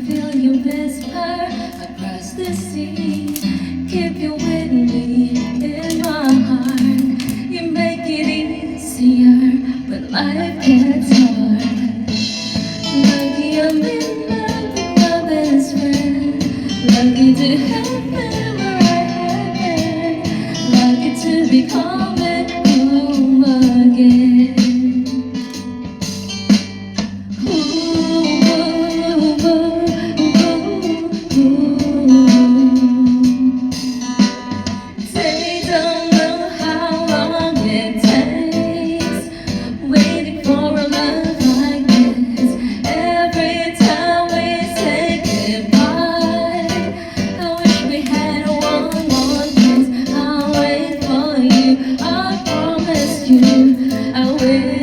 feel you whisper across the sea. Keep you with me in my heart. You make it easier when life gets hard. Lucky I'm in love with my best friend. Lucky to have been where I have been. Lucky to be coming home again. They don't know how long it takes waiting for a love like this. Every time we say goodbye, I wish we had one more kiss. I'll wait for you, I promise you I will.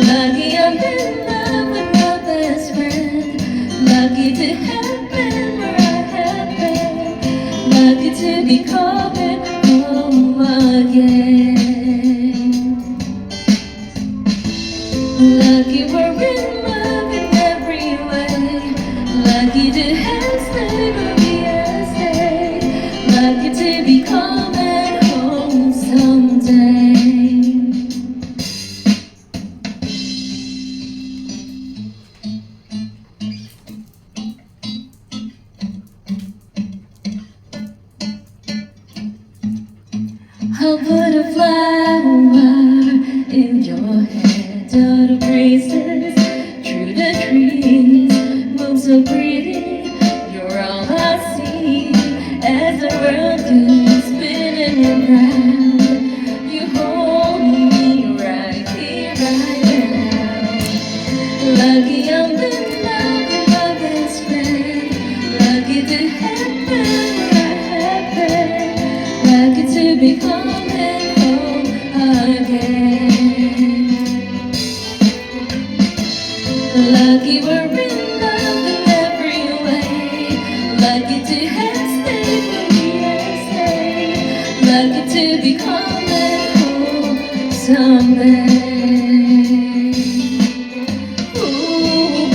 Lucky I'm in love with my best friend. Lucky to have been where I have been. Lucky to be coming home again. Lucky we're in love in every way. Lucky to have stayed where we have stayed. Lucky to be coming home someday. I'll put a flower in your head. All the breezes through the trees move so pretty. You're all I see as the world goes spinning around. You hold me right here, right now. Lucky I'm in love with my best friend. Lucky to have been where I have been. Lucky to be coming home again. Lucky we're in love in every way. Lucky to have stayed where we have stayed. Lucky to be coming home someday. Ooh,